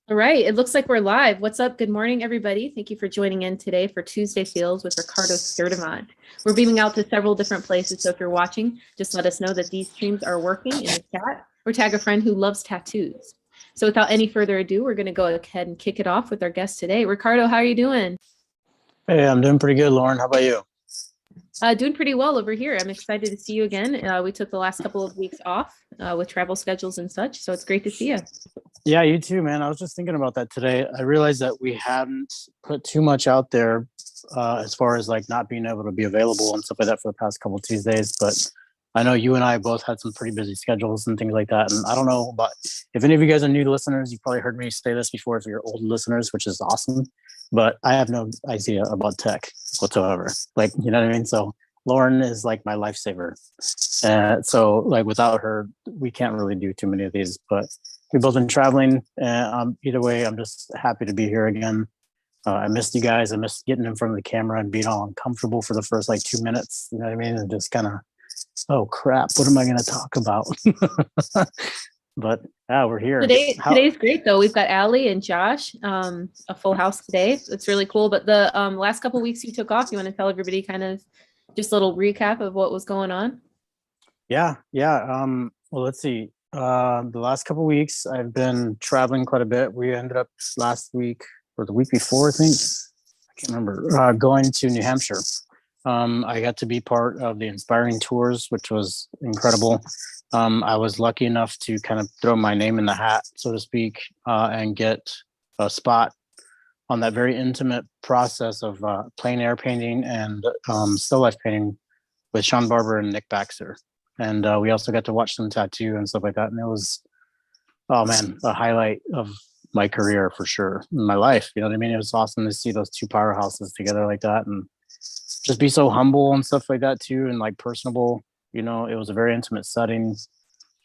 All right, it looks like we're live. What's up? Good morning, everybody. Thank you for joining in today for Tuesday Feels with Ricardo Sturdivant. We're beaming out to several different places, so if you're watching, just let us know that these streams are working in the chat or tag a friend who loves tattoos. So without any further ado, we're going to go ahead and kick it off with our guest today. Ricardo, how are you doing? Hey, I'm doing pretty good, Lauren. How about you? Doing pretty well over here. I'm excited to see you again. We took the last couple of weeks off with travel schedules and such, so it's great to see you. Yeah, you too, man. I was just thinking about that today. I realized that we hadn't put too much out there as far as like not being able to be available and stuff like that for the past couple of Tuesdays. But I know you and I both had some pretty busy schedules and things like that. And I don't know, but if any of you guys are new listeners, you probably heard me say this before if you're old listeners, which is awesome. But I have no idea about tech whatsoever. Like, you know what I mean? So Lauren is like my lifesaver. So like without her, we can't really do too many of these, but we've both been traveling. Either way, I'm just happy to be here again. I missed you guys. I missed getting in front of the camera and being all uncomfortable for the first like 2 minutes. You know what I mean? And just kind of, oh crap, what am I going to talk about? But yeah, we're here. Today's great though. We've got Allie and Josh, a full house today. It's really cool. But the last couple of weeks you took off, you want to tell everybody kind of just a little recap of what was going on? Yeah. Well, let's see. The last couple of weeks I've been traveling quite a bit. We ended up last week or the week before, I think. I can't remember. Going to New Hampshire. I got to be part of the Inspiring Tours, which was incredible. I was lucky enough to kind of throw my name in the hat, so to speak, and get a spot on that very intimate process of plein air painting and still life painting with Sean Barber and Nick Baxter. And we also got to watch them tattoo and stuff like that. And it was, oh man, a highlight of my career for sure, in my life. You know what I mean? It was awesome to see those two powerhouses together like that and just be so humble and stuff like that too, and like personable. You know, it was a very intimate setting.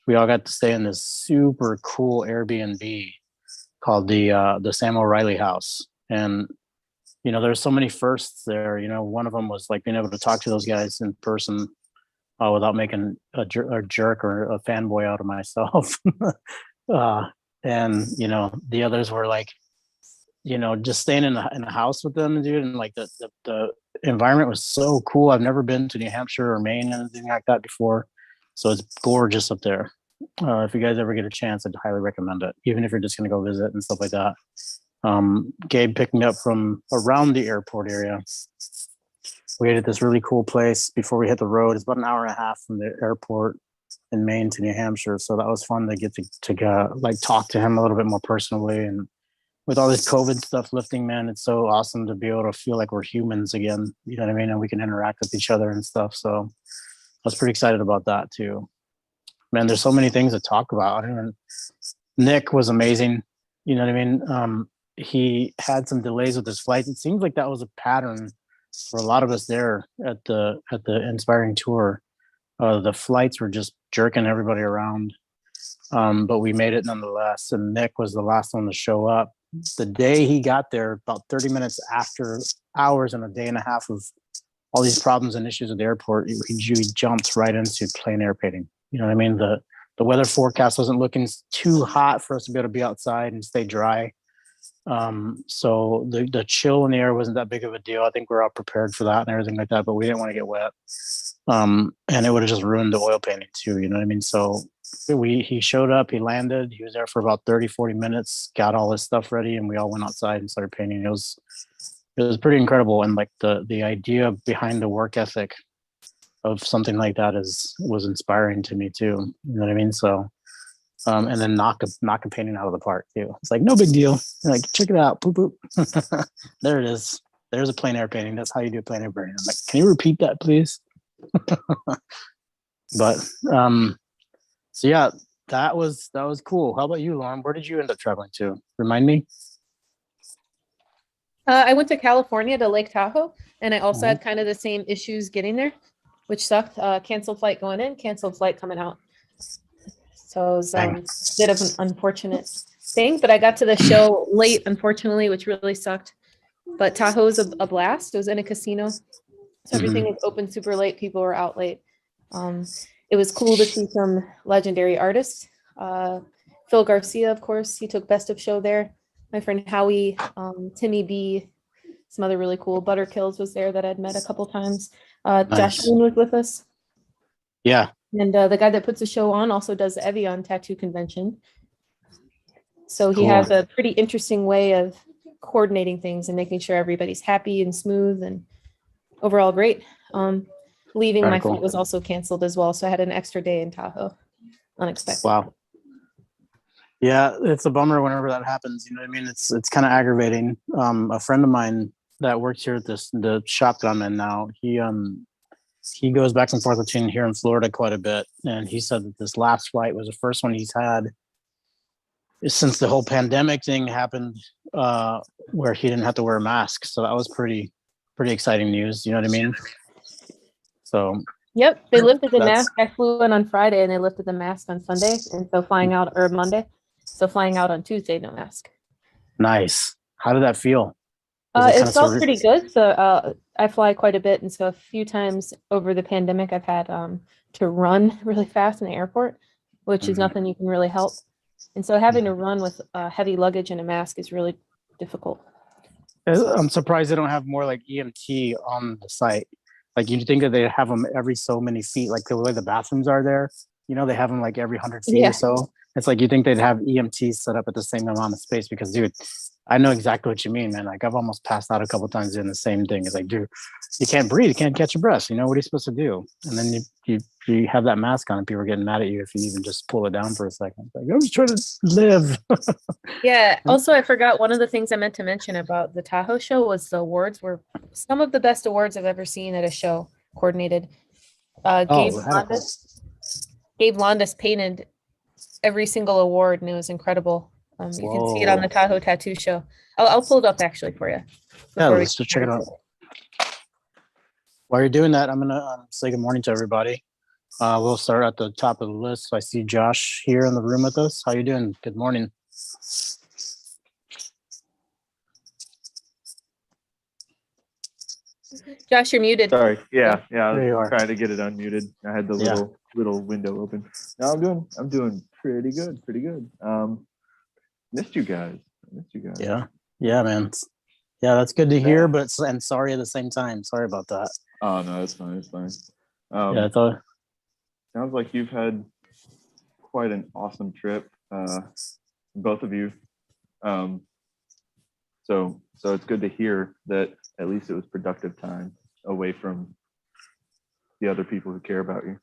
We all got to stay in this super cool Airbnb called the Sam O'Reilly House. And you know, there's so many firsts there. You know, one of them was like being able to talk to those guys in person without making a jerk or a fanboy out of myself. And you know, the others were like, you know, just staying in a house with them, dude, and like the environment was so cool. I've never been to New Hampshire or Maine, anything like that before, so it's gorgeous up there. If you guys ever get a chance, I'd highly recommend it, even if you're just gonna go visit and stuff like that. Gabe picked me up from around the airport area. We ate at this really cool place before we hit the road. It's about an hour and a half from the airport in Maine to New Hampshire, so that was fun to get to like talk to him a little bit more personally. And with all this COVID stuff lifting, man, it's so awesome to be able to feel like we're humans again. You know what I mean? And we can interact with each other and stuff. So I was pretty excited about that too. Man, there's so many things to talk about. Nick was amazing. You know what I mean? He had some delays with his flights. It seems like that was a pattern for a lot of us there at the Inspiring Tour. The flights were just jerking everybody around. But we made it nonetheless. And Nick was the last one to show up. The day he got there, about 30 minutes after hours and a day and a half of all these problems and issues at the airport, he jumped right into plein air painting. You know what I mean? The weather forecast wasn't looking too hot for us to be able to be outside and stay dry. So the chill in the air wasn't that big of a deal. I think we're all prepared for that and everything like that, but we didn't want to get wet. And it would have just ruined the oil painting too, you know what I mean? So he showed up, he landed, he was there for about 30-40 minutes, got all his stuff ready, and we all went outside and started painting. It was pretty incredible. And like the idea behind the work ethic of something like that was inspiring to me too. You know what I mean? So and then knock a painting out of the park too. It's like no big deal. You're like, check it out, poop poop. There it is. There's a plein air painting. That's how you do a plein air painting. I'm like, can you repeat that, please? But so yeah, that was cool. How about you, Lauren? Where did you end up traveling to? Remind me. I went to California to Lake Tahoe, and I also had kind of the same issues getting there, which sucked. Canceled flight going in, canceled flight coming out. So it was a bit of an unfortunate thing, but I got to the show late, unfortunately, which really sucked. But Tahoe was a blast. It was in a casino, so everything was open super late. People were out late. It was cool to see some legendary artists. Phil Garcia, of course, he took Best of Show there. My friend Howie, Timmy B, some other really cool Butterkills was there that I'd met a couple times. Josh Nice. Boone was with us. Yeah. And the guy that puts the show on also does the Evian Tattoo Convention. So he Cool. has a pretty interesting way of coordinating things and making sure everybody's happy and smooth and overall great. Leaving my Cool. flight was also canceled as well. So I had an extra day in Tahoe. Unexpected. Wow. Yeah, it's a bummer whenever that happens. You know what I mean? It's kind of aggravating. A friend of mine that works here at the shop that I'm in now, he goes back and forth between here in Florida quite a bit. And he said that this last flight was the first one he's had since the whole pandemic thing happened, where he didn't have to wear a mask. So that was pretty exciting news. You know what I mean? So yep, they lifted the mask. I flew in on Friday and they lifted the mask on Sunday. And so flying out, or Monday. So flying out on Tuesday, no mask. Nice. How did that feel? It felt pretty good. So I fly quite a bit. And so a few times over the pandemic, I've had to run really fast in the airport, which is nothing you can really help. And so having to run with heavy luggage and a mask is really difficult. I'm surprised they don't have more like EMT on the site. Like you'd think that they have them every so many feet, like the way the bathrooms are there. You know, they have them like every 100 feet or so. It's like you think they'd have EMTs set up at the same amount of space because, dude, I know exactly what you mean, man. Like I've almost passed out a couple of times doing the same thing. It's like, dude, you can't breathe, you can't catch your breath. You know, what are you supposed to do? And then you have that mask on and people are getting mad at you if you even just pull it down for a second. Like, I'm just trying to live. Yeah. Also, I forgot one of the things I meant to mention about the Tahoe show was the awards were some of the best awards I've ever seen at a show coordinated. Gabe Londas painted every single award and it was incredible. You can see it on the Tahoe Tattoo Show. I'll pull it up actually for you. Yeah, let's check it out. While you're doing that, I'm gonna say good morning to everybody. We'll start at the top of the list. So I see Josh here in the room with us. How you doing? Good morning. Josh, you're muted. Sorry. Yeah. I There you was are. trying to get it unmuted. I had the little window open. No, I'm doing pretty good. Missed you guys. Yeah, man. Yeah, that's good to hear, but and sorry at the same time. Sorry about that. Oh no, it's fine. Yeah, it's all. Sounds like you've had quite an awesome trip, both of you. So it's good to hear that at least it was productive time away from the other people who care about you.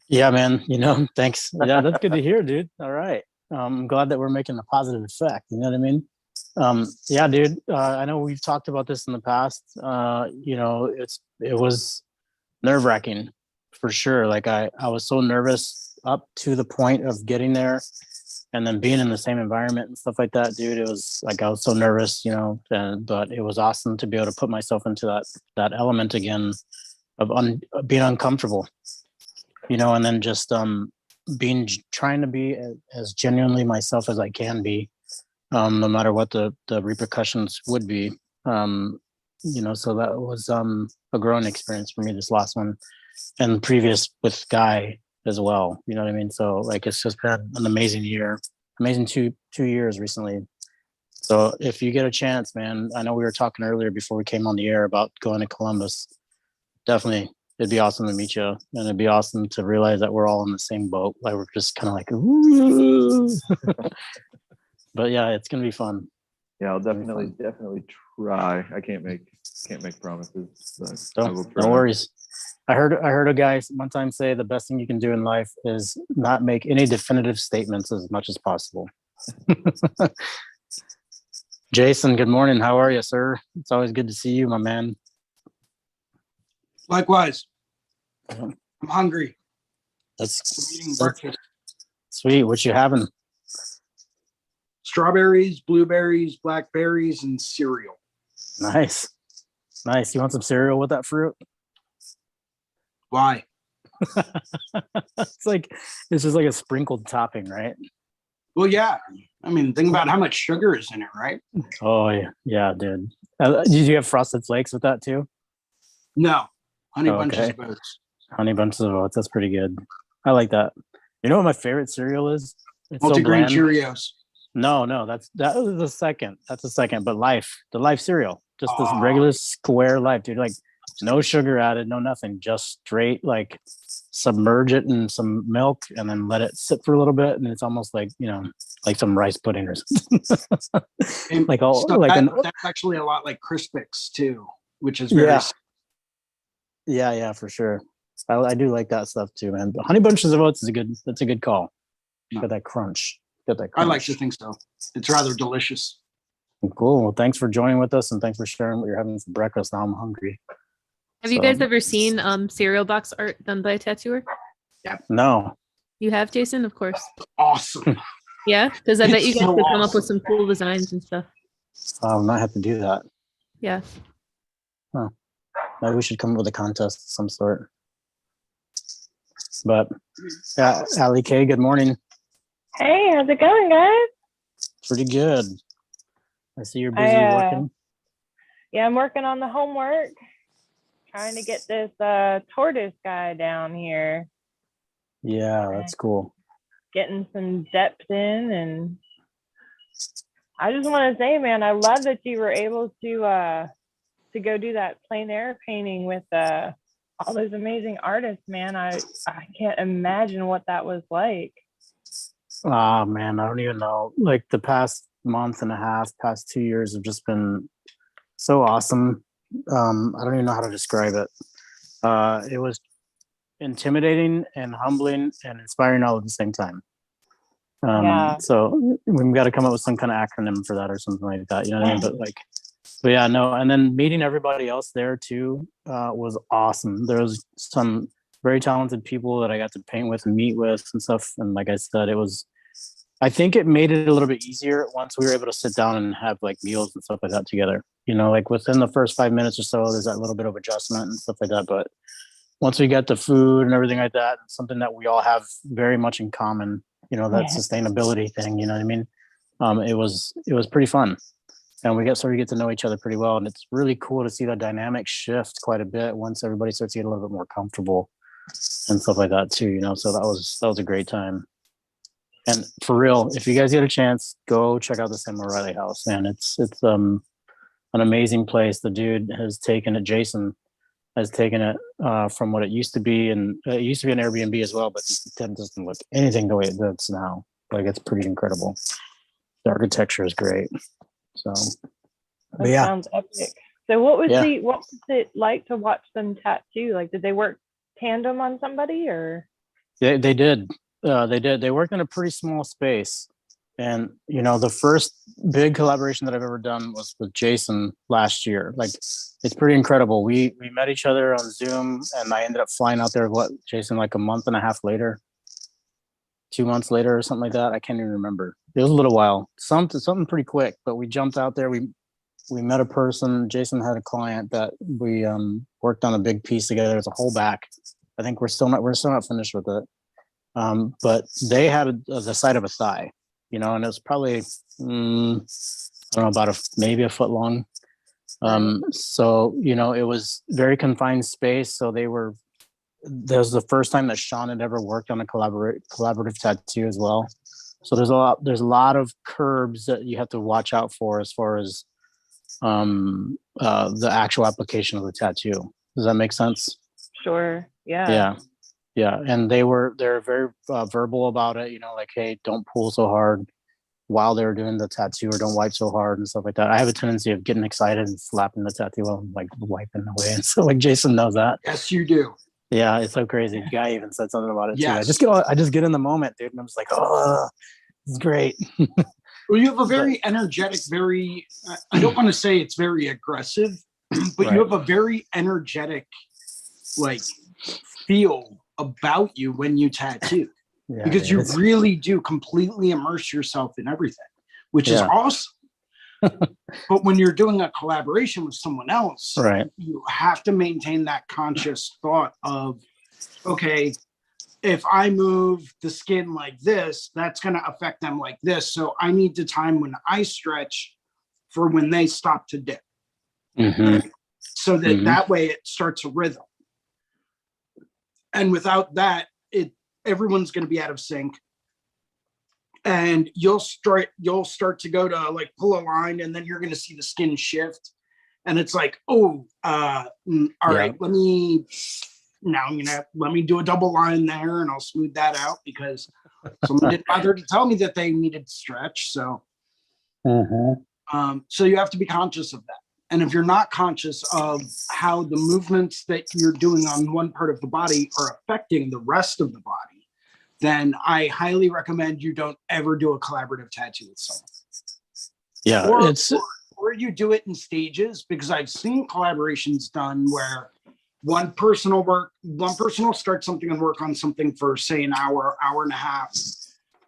Yeah, man. You know, thanks. Yeah, that's good to hear, dude. All right. I'm glad that we're making a positive effect. You know what I mean? Yeah, dude. I know we've talked about this in the past. You know, it was nerve-wracking for sure. Like I was so nervous up to the point of getting there and then being in the same environment and stuff like that, dude. It was like I was so nervous, you know, but it was awesome to be able to put myself into that element again of being uncomfortable, you know, and then just trying to be as genuinely myself as I can be, no matter what the repercussions would be. You know, so that was a growing experience for me, this last one, and previous with Guy as well. You know what I mean? So like it's just been an amazing year, amazing two years recently. So if you get a chance, man, I know we were talking earlier before we came on the air about going to Columbus. Definitely, it'd be awesome to meet you, and it'd be awesome to realize that we're all in the same boat. Like we're just kind of like, ooh. But yeah, it's gonna be fun. Yeah, I'll definitely try. I can't make promises, but I will try. No worries. I heard a guy one time say the best thing you can do in life is not make any definitive statements as much as possible. Jason, good morning. How are you, sir? It's always good to see you, my man. Likewise. I'm hungry. That's eating breakfast. Sweet. What you having? Strawberries, blueberries, blackberries, and cereal. Nice. You want some cereal with that fruit? Why? It's just like a sprinkled topping, right? Well, yeah. I mean, think about how much sugar is in it, right? Oh yeah, dude. Did you have Frosted Flakes with that too? No. Honey Bunches of Oats. Honey Bunches of Oats. That's pretty good. I like that. You know what my favorite cereal is? It's Multigrain so bland. Cheerios. No, that was the second. That's the second. But the life cereal, just this Oh. regular square life, dude. Like no sugar added, no nothing, just straight like submerge it in some milk and then let it sit for a little bit, and it's almost like like some rice pudding or something. And like all so like that's actually a lot like Crispix too, which is very yeah, for sure. I do like that stuff too, man. But Honey Bunches of Oats is that's a good call. No. Got that crunch. I like to think so. It's rather delicious. Cool. Well, thanks for joining with us, and thanks for sharing what you're having for breakfast. Now I'm hungry. Have you guys ever seen cereal box art done by a tattooer? No. You have, Jason? Of course. Awesome. Yeah, because I bet you It's guys so could come up awesome. with some cool designs and stuff. I might have to do that. Yeah. Maybe we should come up with a contest of some sort. But Allie K, good morning. Hey, how's it going, guys? Pretty good. I see you're busy working. Yeah, I'm working on the homework, trying to get this tortoise guy down here, Yeah, that's cool. getting some depth in. And I just want to say, man, I love that you were able to go do that plein air painting with all those amazing artists, man. I can't imagine what that was like. Ah, man, I don't even know. Like the past month and a half, past 2 years have just been so awesome. I don't even know how to describe it. It was intimidating and humbling and inspiring all at the same time. Yeah. So we've got to come up with some kind of acronym for that or something like that. You know what I mean? But yeah, no. And then meeting everybody else there too was awesome. There was some very talented people that I got to paint with and meet with and stuff. And like I said, I think it made it a little bit easier once we were able to sit down and have like meals and stuff like that together. Like within the first 5 minutes or so, there's that little bit of adjustment and stuff like that. But once we got the food and everything like that, something that we all have very much in common, that sustainability thing, you know what I mean? It was pretty fun. And we get to know each other pretty well. And it's really cool to see that dynamic shift quite a bit once everybody starts to get a little bit more comfortable and stuff like that too, so that was a great time. And for real, if you guys get a chance, go check out the Sam O'Reilly house, man. It's an amazing place. The dude has taken it, Jason has taken it from what it used to be, and it used to be an Airbnb as well, but it doesn't look anything the way it does now. Like it's pretty incredible. The architecture is great. So That sounds epic. So what was it like to watch them tattoo? Like, did they work tandem on somebody or? They did. They worked in a pretty small space. And, the first big collaboration that I've ever done was with Jason last year. Like, it's pretty incredible. We met each other on Zoom, and I ended up flying out there, Jason, like a month and a half later, 2 months later or something like that. I can't even remember. It was a little while, something pretty quick, but we jumped out there. We met a person. Jason had a client that we worked on a big piece together. It's a whole back. I think we're still not finished with it. But they had the side of a thigh, and it was probably, I don't know, about maybe a foot long. So, it was very confined space. So that was the first time that Sean had ever worked on a collaborative tattoo as well. So there's a lot of curbs that you have to watch out for as far as the actual application of the tattoo. Does that make sense? Sure. Yeah. Yeah. And they're very verbal about it, like, hey, don't pull so hard while they're doing the tattoo, or don't wipe so hard and stuff like that. I have a tendency of getting excited and slapping the tattoo while I'm like wiping away. And so like Jason knows that. Yes, you do. Yeah, it's so crazy. The guy even said something about it too. Yes. I just get in the moment, dude, and I'm just like, oh, it's great. Well, you have a very energetic, I don't want to say it's very aggressive, but Right. You have a very energetic, like, feel about you when you tattoo. Yeah, because you really do completely immerse yourself in everything, which is awesome. But when you're doing a collaboration with someone else, right, you have to maintain that conscious thought of, okay, if I move the skin like this, that's going to affect them like this. So I need to time when I stretch for when they stop to dip. Mm-hmm. So that that way it starts a rhythm. And without that, everyone's going to be out of sync. and you'll start to go to like pull a line, and then you're going to see the skin shift, and it's like, oh, all right, let me do a double line there, and I'll smooth that out because someone didn't bother to tell me that they needed stretch. So so you have to be conscious of that. And if you're not conscious of how the movements that you're doing on one part of the body are affecting the rest of the body, then I highly recommend you don't ever do a collaborative tattoo with someone. Yeah, or you do it in stages, because I've seen collaborations done where one person will start something and work on something for, say, an hour and a half.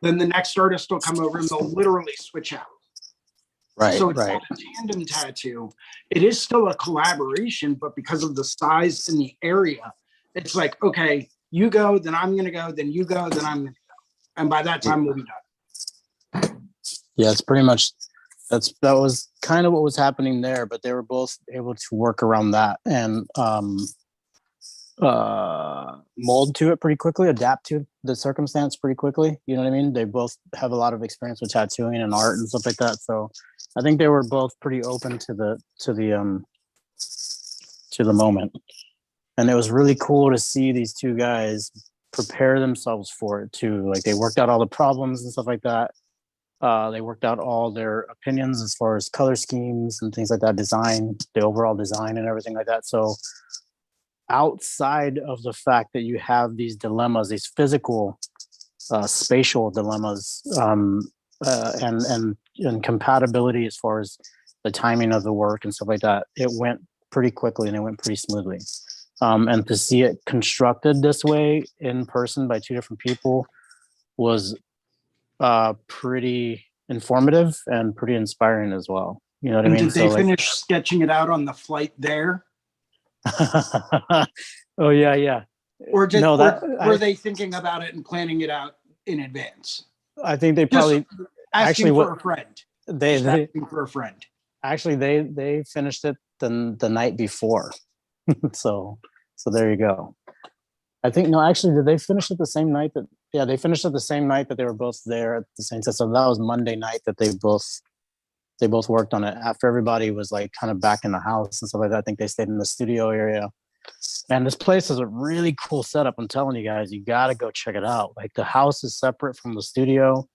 Then the next artist will come over and they'll literally switch out. Right. So it's not a tandem tattoo. It is still a collaboration, but because of the size and the area, it's like, okay, you go, then I'm going to go, then you go, then I'm going to go. And by that time, we'll be done. Yeah, it's pretty much, that was kind of what was happening there, but they were both able to work around that and mold to it pretty quickly, adapt to the circumstance pretty quickly. You know what I mean? They both have a lot of experience with tattooing and art and stuff like that. So I think they were both pretty open to the moment. And it was really cool to see these two guys prepare themselves for it too. Like they worked out all the problems and stuff like that. They worked out all their opinions as far as color schemes and things like that, design, the overall design and everything like that. So outside of the fact that you have these dilemmas, these physical, spatial dilemmas, and compatibility as far as the timing of the work and stuff like that, it went pretty quickly and it went pretty smoothly. And to see it constructed this way in person by two different people was pretty informative and pretty inspiring as well. You know what I mean? Did they finish sketching it out on the flight there? Oh yeah. Or were they thinking about it and planning it out in advance? I think they probably asking for a friend. Asking for a friend. Actually, they finished it the night before. so there you go. I think did they finish it the same night that? Yeah, they finished it the same night that they were both there at the same time. So that was Monday night that they both worked on it after everybody was like kind of back in the house and stuff like that. I think they stayed in the studio area. And this place is a really cool setup. I'm telling you guys, you got to go check it out. Like the house is separate from the studio.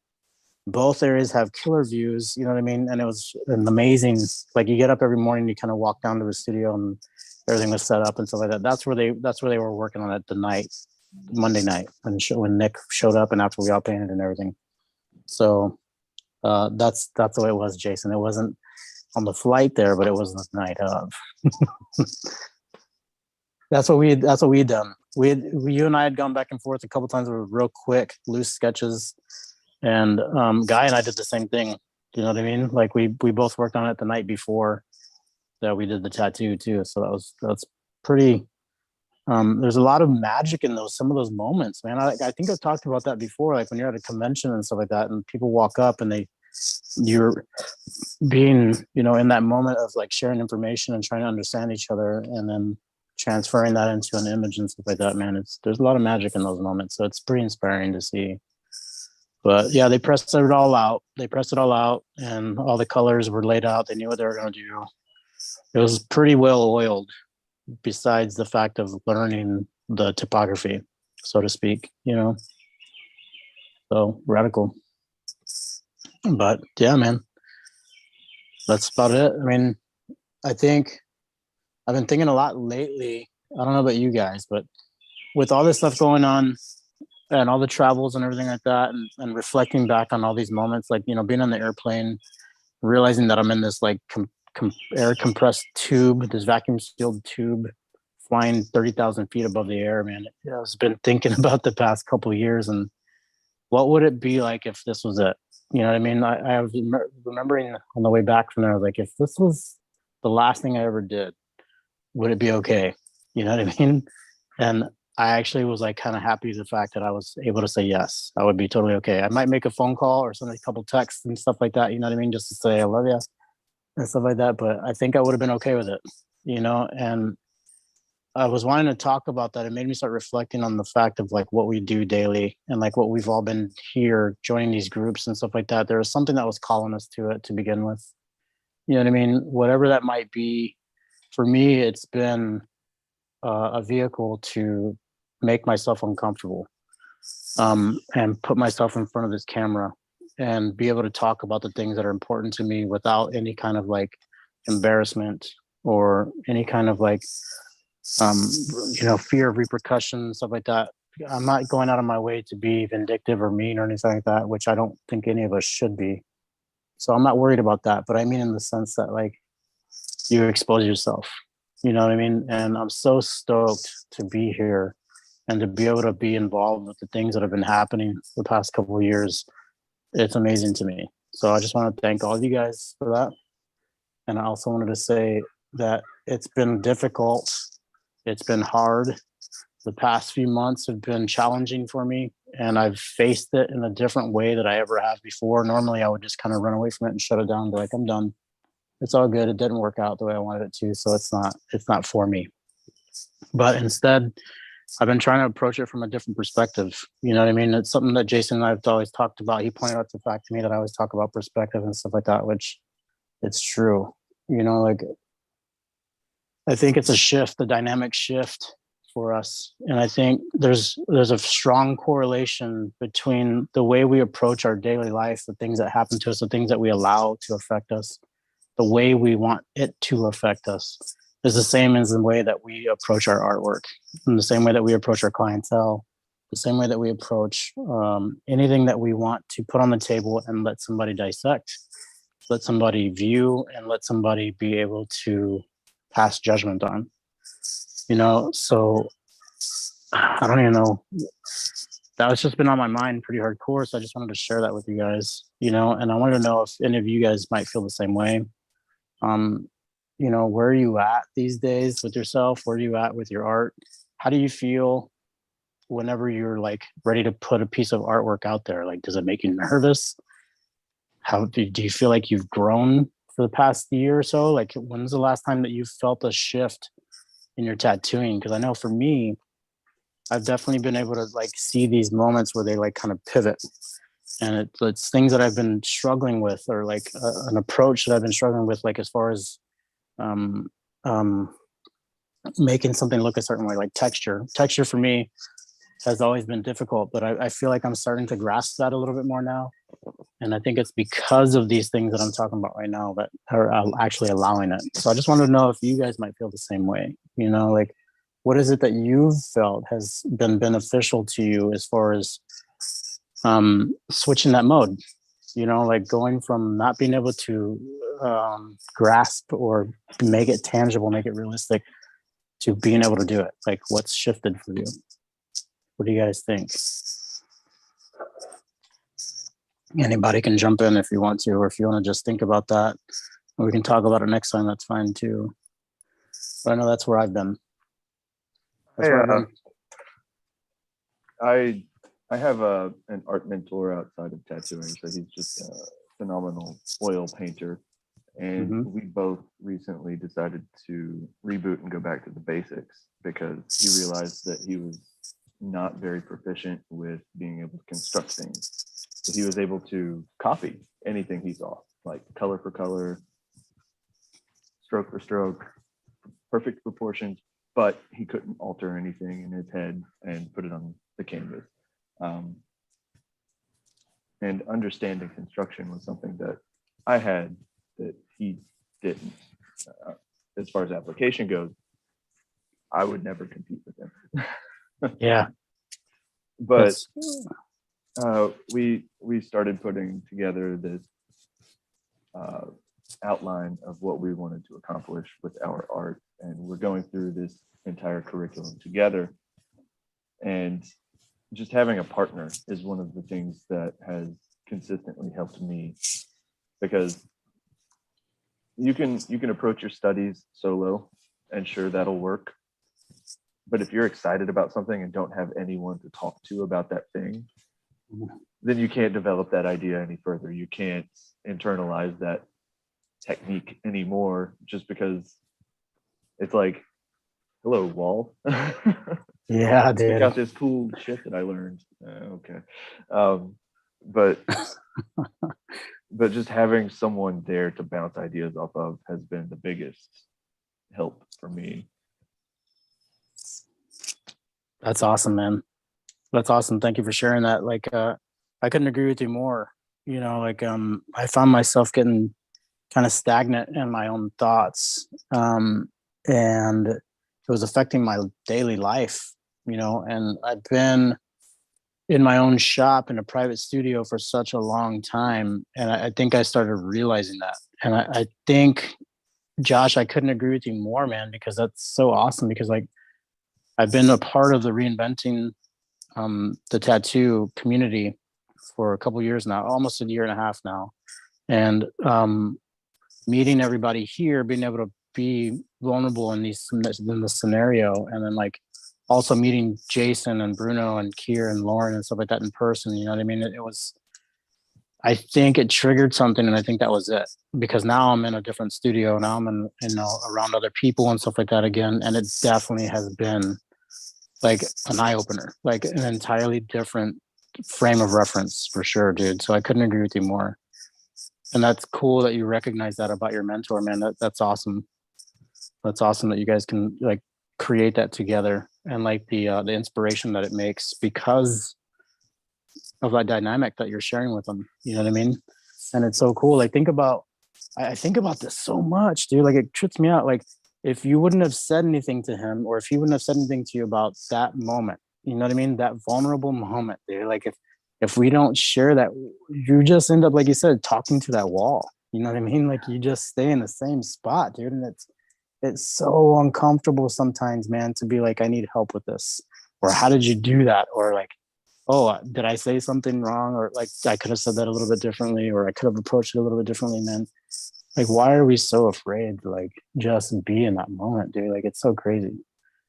Both areas have killer views, you know what I mean? And it was an amazing, like you get up every morning, you kind of walk down to the studio and everything was set up and stuff like that. That's where they were working on it Monday night when Nick showed up and after we all painted and everything. So that's the way it was, Jason. It wasn't on the flight there, but it was the night of. That's what we'd done. You and I had gone back and forth a couple times with real quick, loose sketches. And Guy and I did the same thing. You know what I mean? Like we both worked on it the night before that we did the tattoo too. So that's pretty. There's a lot of magic in some of those moments, man. I think I've talked about that before. Like when you're at a convention and stuff like that, and people walk up and you're being, in that moment of like sharing information and trying to understand each other, and then transferring that into an image and stuff like that, man. There's a lot of magic in those moments. So it's pretty inspiring to see. But yeah, they pressed it all out. And all the colors were laid out. They knew what they were going to do. It was pretty well oiled, besides the fact of learning the topography, so to speak, So radical. But yeah, man, that's about it. I mean, I think I've been thinking a lot lately. I don't know about you guys, but with all this stuff going on and all the travels and everything like that, and reflecting back on all these moments, like, being on the airplane, realizing that I'm in this like air compressed tube, this vacuum sealed tube flying 30,000 feet above the air, man. I've been thinking about the past couple of years and what would it be like if this was it? You know what I mean? I was remembering on the way back from there, I was like, if this was the last thing I ever did, would it be okay? You know what I mean? And I actually was like kind of happy the fact that I was able to say yes. I would be totally okay. I might make a phone call or send a couple texts and stuff like that, you know what I mean? Just to say I love you and stuff like that. But I think I would have been okay with it, And I was wanting to talk about that. It made me start reflecting on the fact of like what we do daily and like what we've all been here joining these groups and stuff like that. There was something that was calling us to it to begin with. You know what I mean? Whatever that might be. For me, it's been a vehicle to make myself uncomfortable, and put myself in front of this camera and be able to talk about the things that are important to me without any kind of like embarrassment or any kind of like fear of repercussions, stuff like that. I'm not going out of my way to be vindictive or mean or anything like that, which I don't think any of us should be. So I'm not worried about that. But I mean in the sense that like you expose yourself, you know what I mean? And I'm so stoked to be here and to be able to be involved with the things that have been happening the past couple of years. It's amazing to me. So I just want to thank all of you guys for that. And I also wanted to say that it's been difficult. It's been hard. The past few months have been challenging for me, and I've faced it in a different way that I ever have before. Normally, I would just kind of run away from it and shut it down and be like, I'm done. It's all good. It didn't work out the way I wanted it to, so it's not for me. But instead, I've been trying to approach it from a different perspective. You know what I mean? It's something that Jason and I've always talked about. He pointed out the fact to me that I always talk about perspective and stuff like that, which it's true. You know, like I think it's a shift, a dynamic shift for us. And I think there's a strong correlation between the way we approach our daily life, the things that happen to us, the things that we allow to affect us, the way we want it to affect us is the same as the way that we approach our artwork, in the same way that we approach our clientele, the same way that we approach anything that we want to put on the table and let somebody dissect, let somebody view, and let somebody be able to pass judgment on. You know, so I don't even know. That was just been on my mind pretty hardcore. So I just wanted to share that with you guys, you know, and I wanted to know if any of you guys might feel the same way. You know, where are you at these days with yourself? Where are you at with your art? How do you feel whenever you're like ready to put a piece of artwork out there? Like, does it make you nervous? How do you feel like you've grown for the past year or so? Like, when's the last time that you felt a shift in your tattooing? Because I know for me, I've definitely been able to like see these moments where they like kind of pivot, and it's things that I've been struggling with, or like an approach that I've been struggling with, like as far as making something look a certain way, like texture for me has always been difficult, but I feel like I'm starting to grasp that a little bit more now. And I think it's because of these things that I'm talking about right now that are actually allowing it. So I just wanted to know if you guys might feel the same way, you know, like what is it that you've felt has been beneficial to you as far as switching that mode, you know, like going from not being able to grasp or make it tangible, make it realistic, to being able to do it. Like what's shifted for you? What do you guys think? Anybody can jump in if you want to, or if you want to just think about that, or we can talk about it next time, that's fine too. But I know that's where I've been. That's where I've been. I have an art mentor outside of tattooing, so he's just a phenomenal oil painter. And we both recently decided to reboot and go back to the basics because he realized that he was not very proficient with being able to construct things. So he was able to copy anything he saw, like color for color, stroke for stroke, perfect proportions, but he couldn't alter anything in his head and put it on the canvas. And understanding construction was something that I had that he didn't. As far as application goes, I would never compete with him. Yeah. But we started putting together this outline of what we wanted to accomplish with our art, and we're going through this entire curriculum together. And just having a partner is one of the things that has consistently helped me, because you can approach your studies solo and sure, that'll work. But if you're excited about something and don't have anyone to talk to about that thing, then you can't develop that idea any further. You can't internalize that technique anymore, just because it's like, hello, wall. Yeah, Check out dude. this cool shit that I learned. Okay. But but just having someone there to bounce ideas off of has been the biggest help for me. That's awesome, man. That's awesome. Thank you for sharing that. Like, I couldn't agree with you more. You know, like, I found myself getting kind of stagnant in my own thoughts. And it was affecting my daily life, you know, and I've been in my own shop in a private studio for such a long time. And I think I started realizing that. And I think, Josh, I couldn't agree with you more, man, because that's so awesome. Because like I've been a part of the Reinventing the tattoo community for a couple years now, almost a year and a half now. And meeting everybody here, being able to be vulnerable in this scenario, and then like also meeting Jason and Bruno and Kier and Lauren and stuff like that in person, you know what I mean? It was, I think it triggered something, and I think that was it. Because now I'm in a different studio, now I'm in, you know, around other people and stuff like that again, and it definitely has been like an eye-opener, like an entirely different frame of reference for sure, dude. So I couldn't agree with you more. And that's cool that you recognize that about your mentor, man. That's awesome. That's awesome that you guys can like create that together, and like the inspiration that it makes because of that dynamic that you're sharing with them. You know what I mean? And it's so cool. Like I think about this so much, dude. Like it trips me out. Like if you wouldn't have said anything to him, or if he wouldn't have said anything to you about that moment, you know what I mean? That vulnerable moment, dude. Like if we don't share that, you just end up, like you said, talking to that wall. You know what I mean? Like you just stay in the same spot, dude. And it's so uncomfortable sometimes, man, to be like, I need help with this. Or how did you do that? Or like, oh, did I say something wrong? Or like, I could have said that a little bit differently, or I could have approached it a little bit differently, man. Like, why are we so afraid to like just be in that moment, dude? Like, it's so crazy.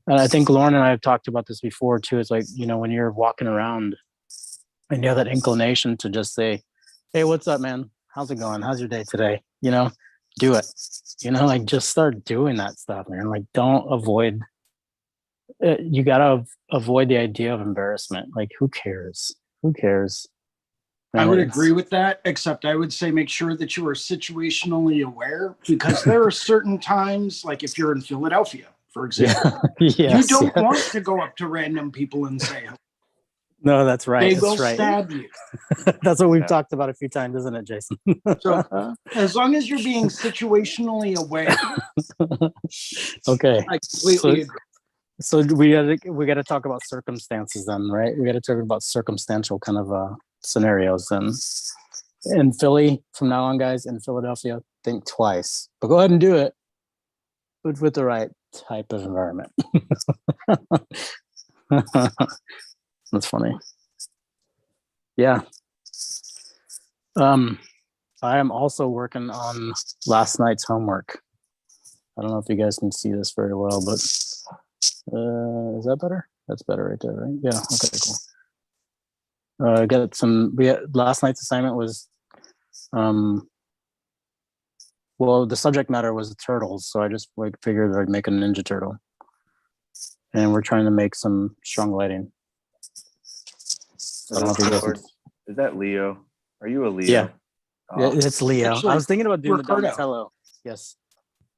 And I think Lauren and I have talked about this before too. It's like, you know, when you're walking around and you have that inclination to just say, hey, what's up, man? How's it going? How's your day today? You know, do it. You know, like just start doing that stuff, man. Like, don't avoid. You gotta avoid the idea of embarrassment. Like, who cares? Who cares? I would agree with that, except I would say make sure that you are situationally aware, because there are certain times, like if you're in Philadelphia, for example, you don't want to go up to random people and say hello. No, that's right. They will stab you. That's what we've talked about a few times, isn't it, Jason? So as long as you're being situationally aware. Okay. I completely agree. So we gotta talk about circumstances then, right? We gotta talk about circumstantial kind of scenarios. And in Philly, from now on, guys, in Philadelphia, think twice. But go ahead and do it, but with the right type of environment. That's funny. Yeah. I am also working on last night's homework. I don't know if you guys can see this very well, but is that better? That's better right there, right? Yeah. Okay, cool. I got some. Last night's assignment was, well, the subject matter was the turtles, so I just like figured I'd make a Ninja Turtle, and we're trying to make some strong lighting. I don't know if you guys can... Is that Leo? Are you a Leo? Yeah. Oh. It's Leo. Actually, I was thinking about doing Ricardo. the Donatello. Yes.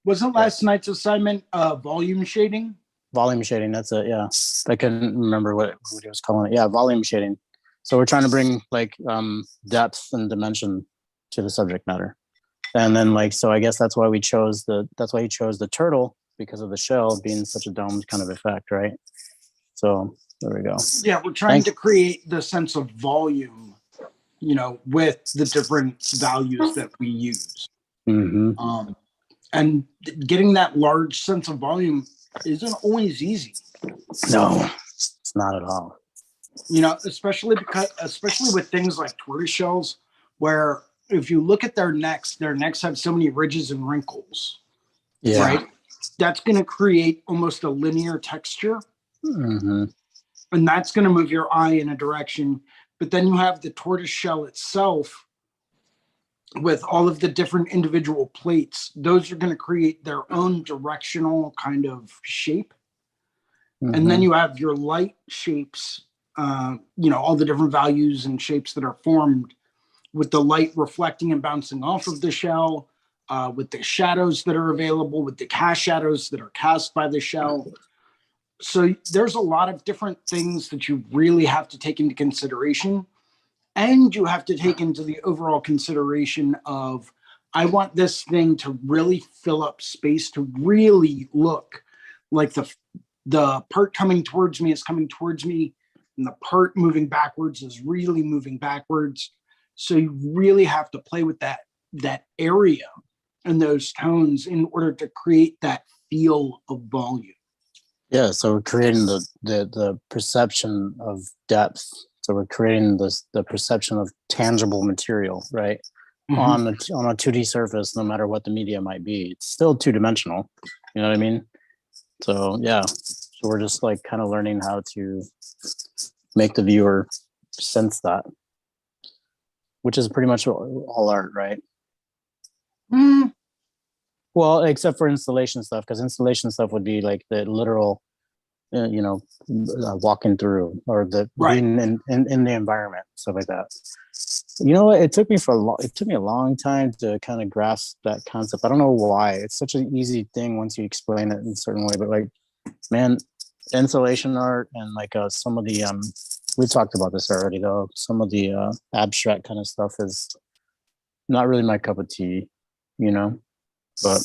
Wasn't last night's assignment volume shading? Volume shading. That's it. Yeah. I couldn't remember what he was calling it. Yeah, volume shading. So we're trying to bring like depth and dimension to the subject matter, and then like, so I guess that's why he chose the turtle, because of the shell being such a domed kind of effect, right? So there we go. Yeah, we're trying to create the sense of volume, you know, with the different values that we use. Mm-hmm. And getting that large sense of volume isn't always easy. No, it's not at all. You know, especially with things like tortoise shells, where if you look at their necks have so many ridges and wrinkles. Yeah. Right? That's going to create almost a linear texture. Mm-hmm. And that's going to move your eye in a direction. But then you have the tortoise shell itself with all of the different individual plates. Those are going to create their own directional kind of shape. And then you have your light shapes, all the different values and shapes that are formed with the light reflecting and bouncing off of the shell, with the shadows that are available, with the cast shadows that are cast by the shell. So there's a lot of different things that you really have to take into consideration. And you have to take into the overall consideration of, I want this thing to really fill up space, to really look like the part coming towards me is coming towards me, and the part moving backwards is really moving backwards. So you really have to play with that area and those tones in order to create that feel of volume. Yeah, so we're creating the perception of depth. So we're creating the perception of tangible material, right? On a 2D surface, no matter what the media might be. It's still two-dimensional. You know what I mean? So yeah. So we're just like kind of learning how to make the viewer sense that, which is pretty much all art, right? Well, except for installation stuff, because installation stuff would be like the literal, walking through, or the being in the environment, stuff like that. You know what? It took me a long time to kind of grasp that concept. I don't know why. It's such an easy thing once you explain it in a certain way, but like, man, installation art and like some of the we talked about this already though. Some of the abstract kind of stuff is not really my cup of tea, but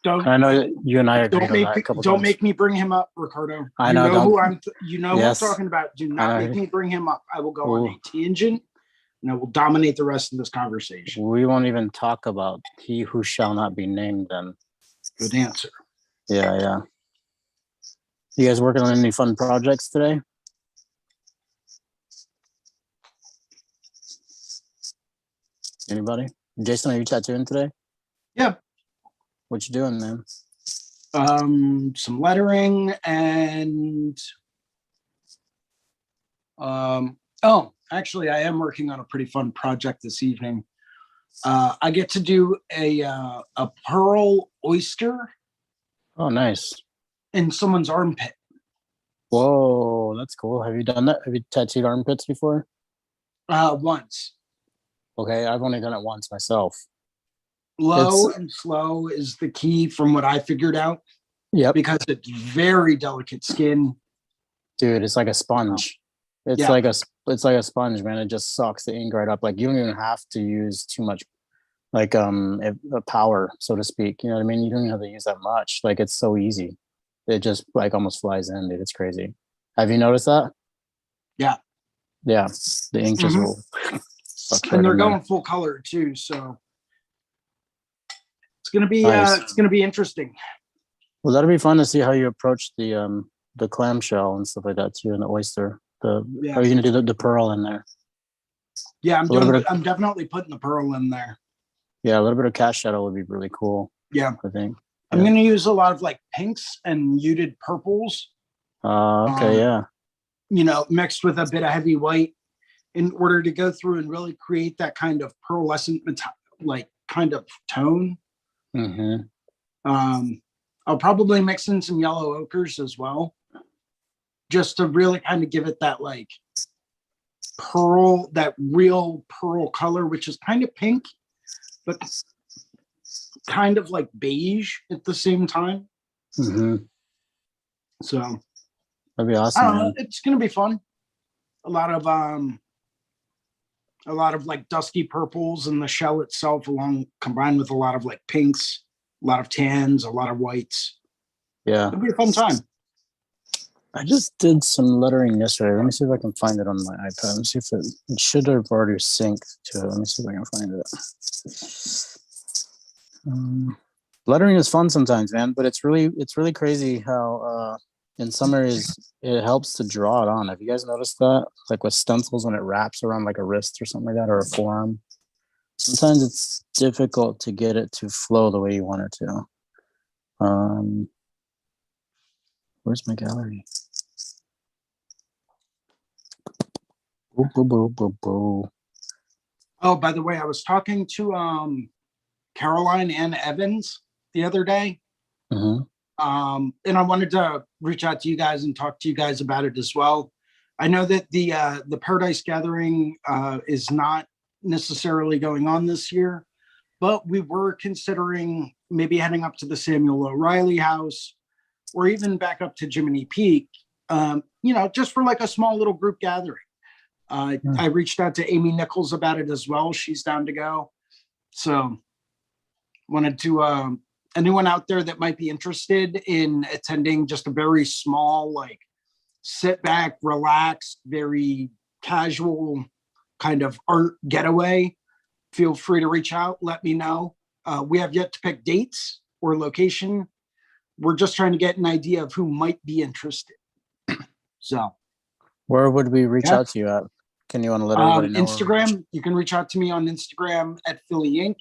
I know you and I agreed on that a couple times. Don't make me bring him up, Ricardo. I know. Who I'm talking about. Do not make me bring him up. I will go on a tangent, and I will dominate the rest of this conversation. We won't even talk about he who shall not be named then. Good answer. Yeah. You guys working on any fun projects today? Anybody? Jason, are you tattooing today? Yeah. What you doing, man? Some lettering and actually I am working on a pretty fun project this evening. I get to do a pearl oyster. Oh, nice. In someone's armpit. Whoa, that's cool. Have you done that? Have you tattooed armpits before? Once. Okay, I've only done it once myself. Low and slow is the key from what I figured out. Yep. Because it's very delicate skin. Dude, it's like a sponge. It's like a sponge, man. It just sucks the ink right up. Like you don't even have to use too much power, so to speak. You know what I mean? You don't even have to use that much. Like it's so easy. It just like almost flies in, dude. It's crazy. Have you noticed that? Yeah. Yeah. The ink just will. And they're going full color too, so it's gonna be interesting. Well, that'll be fun to see how you approach the clamshell and stuff like that too, and the oyster. How are you gonna do the pearl in there? Yeah, I'm definitely putting the pearl in there. Yeah, a little bit of cast shadow would be really cool. Yeah, I think. I'm gonna use a lot of like pinks and muted purples. Okay, mixed with a bit of heavy white in order to go through and really create that kind of pearlescent like kind of tone. I'll probably mix in some yellow ochres as well, just to really kind of give it that like pearl, that real pearl color, which is kind of pink, but kind of like beige at the same time. So that'd be awesome. It's gonna be fun. A lot of like dusky purples in the shell itself, combined with a lot of like pinks, a lot of tans, a lot of whites. Yeah, it'll be a fun time. I just did some lettering yesterday. Let me see if I can find it on my iPad. Let me see if it should have already synced to it. Let me see if I can find it. Lettering is fun sometimes, man, but it's really crazy how in some areas it helps to draw it on. Have you guys noticed that? Like with stencils, when it wraps around like a wrist or something like that, or a forearm, sometimes it's difficult to get it to flow the way you want it to. Where's my gallery? Oh, by the way, I was talking to Caroline Ann Evans the other day. And I wanted to reach out to you guys and talk to you guys about it as well. I know that the Paradise Gathering is not necessarily going on this year, but we were considering maybe heading up to the Samuel O'Reilly house or even back up to Jiminy Peak, just for like a small little group gathering. I reached out to Amy Nichols about it as well. She's down to go. So wanted to, anyone out there that might be interested in attending just a very small, like sit back, relax, very casual kind of art getaway, feel free to reach out, let me know. We have yet to pick dates or location. We're just trying to get an idea of who might be interested. So Where would we reach out to you at? Can you want to let everybody know? Instagram, you can reach out to me on Instagram at Philly Inc.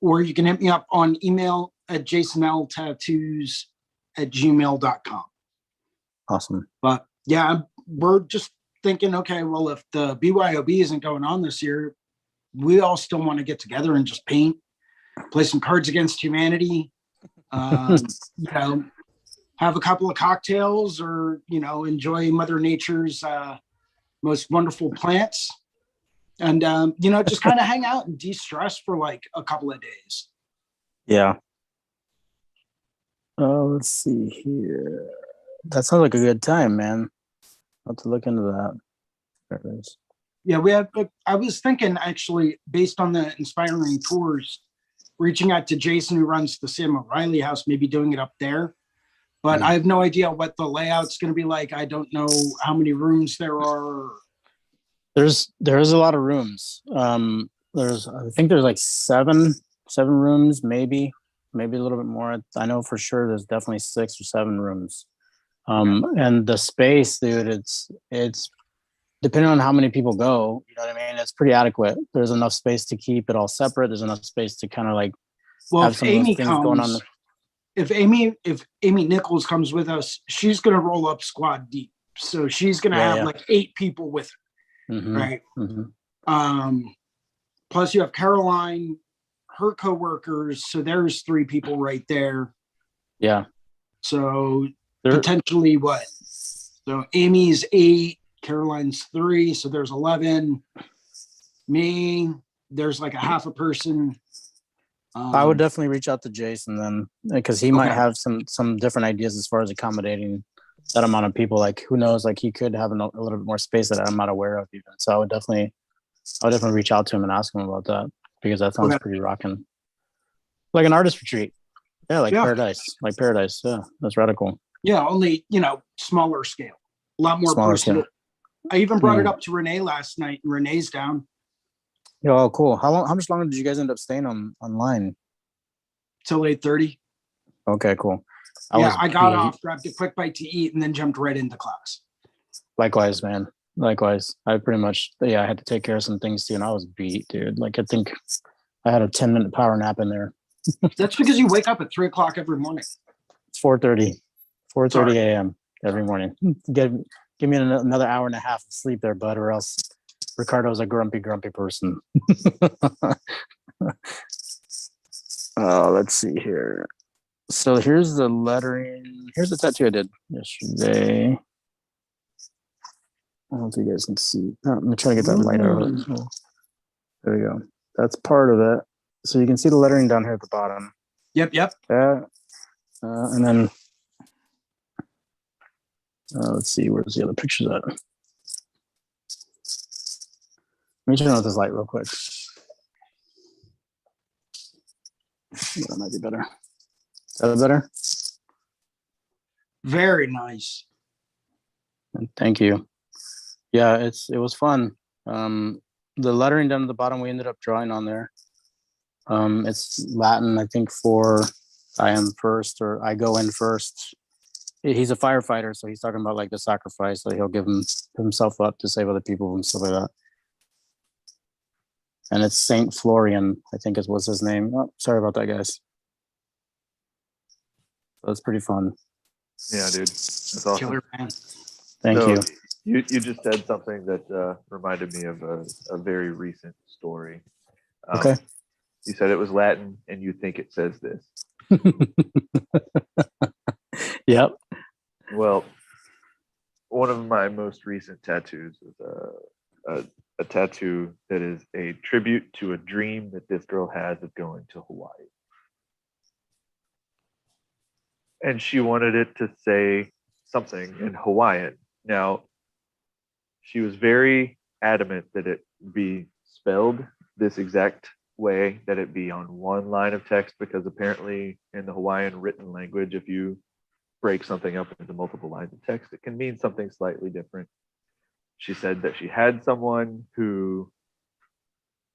Or you can hit me up on email at jasonltattoos@gmail.com. Awesome. But yeah, we're just thinking, okay, well, if the BYOB isn't going on this year, we all still want to get together and just paint, play some Cards Against Humanity, have a couple of cocktails or, enjoy Mother Nature's most wonderful plants. And, just kind of hang out and de-stress for like a couple of days. Yeah. Oh, let's see here. That sounds like a good time, man. I'll have to look into that. There it is. Yeah, I was thinking actually, based on the inspiring tours, reaching out to Jason, who runs the Sam O'Reilly house, maybe doing it up there. But I have no idea what the layout's going to be like. I don't know how many rooms there are. There's a lot of rooms. I think there's like seven rooms, maybe a little bit more. I know for sure there's definitely 6 or 7 rooms. And the space, dude, it's depending on how many people go, you know what I mean? It's pretty adequate. There's enough space to keep it all separate. There's enough space to kind of like have some of those things going on. If Amy Nichols comes with us, she's going to roll up squad deep. So she's going to have like 8 people with her, right? Mm-hmm. Plus you have Caroline, her coworkers. So there's 3 people right there. Yeah. So potentially what? So Amy's 8, Caroline's 3. So there's 11. Me, there's like a half a person. I would definitely reach out to Jason then, because he might have some different ideas as far as accommodating that amount of people. Like, who knows? Like, he could have a little bit more space that I'm not aware of even. So I would definitely reach out to him and ask him about that, because that sounds pretty rocking. Like an artist retreat, Paradise, Yeah, that's radical. Yeah, only smaller scale, a lot more personal. I even brought it up to Renee last night, and Renee's down. Oh, cool. How much longer did you guys end up staying online? Till 8:30. Okay, cool. I got off, grabbed a quick bite to eat, and then jumped right into class. Likewise, man. Likewise. I pretty much, I had to take care of some things too, and I was beat, dude. Like, I think I had a 10-minute power nap in there. That's because you wake up at 3 o'clock every morning. It's 4:30 a.m. every morning. Give me another hour and a half of sleep there, bud, or else Ricardo's a grumpy person. Let's see here. So here's the lettering. Here's the tattoo I did yesterday. I don't know if you guys can see. I'm gonna try to get that light over. There we go. That's part of it. So you can see the lettering down here at the bottom. Yep. That. And then let's see, where's the other pictures at? Let me turn on this light real quick. That might be better. Is that better? Very nice. Thank you. Yeah, it was fun. The lettering down at the bottom, we ended up drawing on there. It's Latin, I think, for I am first, or I go in first. He's a firefighter, so he's talking about like the sacrifice that he'll give himself up to save other people and stuff like that. And it's Saint Florian, I think was his name. Oh, sorry about that, guys. That's pretty fun. Yeah, dude. That's awesome. Killer, man. Thank you. You just said something that reminded me of a very recent story. Okay. You said it was Latin, and you think it says this. Yep. Well, one of my most recent tattoos is a tattoo that is a tribute to a dream that this girl has of going to Hawaii. And she wanted it to say something in Hawaiian. Now, she was very adamant that it be spelled this exact way, that it be on one line of text, because apparently in the Hawaiian written language, if you break something up into multiple lines of text, it can mean something slightly different. She said that she had someone who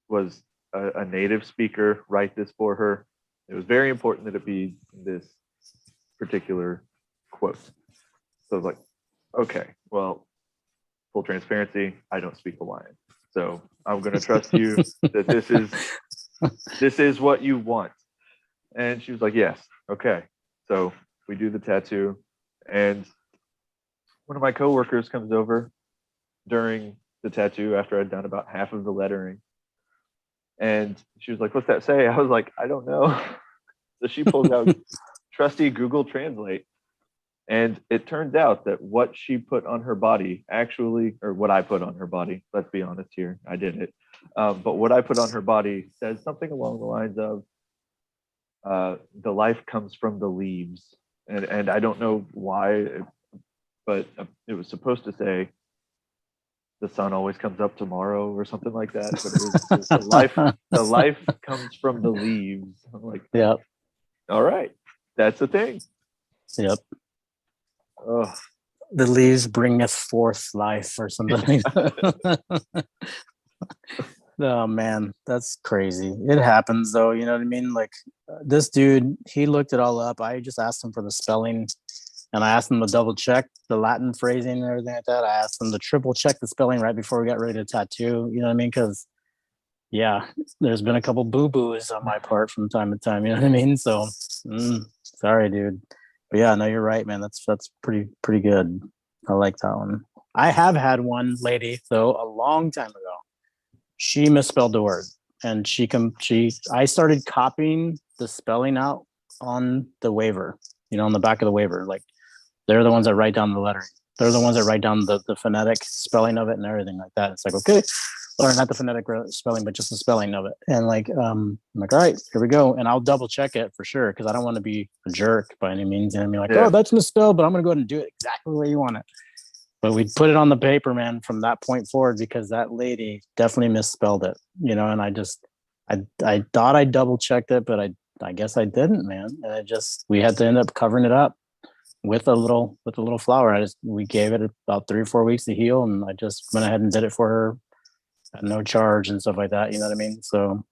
was a native speaker write this for her. It was very important that it be this particular quote. So I was like, okay, well, full transparency, I don't speak Hawaiian. So I'm going to trust you that this is what you want. And she was like, yes, okay. So we do the tattoo, and one of my coworkers comes over during the tattoo after I'd done about half of the lettering. And she was like, what's that say? I was like, I don't know. So she pulls out trusty Google Translate. And it turns out that what she put on her body actually, or what I put on her body, let's be honest here, I did it. But what I put on her body says something along the lines of, the life comes from the leaves. And I don't know why, but it was supposed to say, the sun always comes up tomorrow or something like that. But it was the life comes from the leaves. I'm like, Yep. all right, that's the thing. Yep. Oh, The leaves bringeth forth life or something like that. Oh man, that's crazy. It happens though, you know what I mean? Like this dude, he looked it all up. I just asked him for the spelling, and I asked him to double check the Latin phrasing and everything like that. I asked him to triple check the spelling right before we got ready to tattoo, you know what I mean? Because yeah, there's been a couple boo-boos on my part from time to time, you know what I mean? So sorry, dude. But yeah, no, you're right, man. That's pretty good. I like that one. I have had one lady though a long time ago. She misspelled the word, and I started copying the spelling out on the waiver, you know, on the back of the waiver. Like they're the ones that write down the lettering. They're the ones that write down the phonetic spelling of it and everything like that. It's like, okay, or not the phonetic spelling, but just the spelling of it. And like, I'm like, all right, here we go. And I'll double check it for sure, because I don't want to be a jerk by any means. And I mean, like, Yeah. oh, that's misspelled, but I'm going to go ahead and do it exactly the way you want it. But we put it on the paper, man, from that point forward, because that lady definitely misspelled it, you know. And I thought I double checked it, but I guess I didn't, man. And we had to end up covering it up with a little flower. We gave it about 3 or 4 weeks to heal, and I just went ahead and did it for her at no charge and stuff like that. You know what I mean? So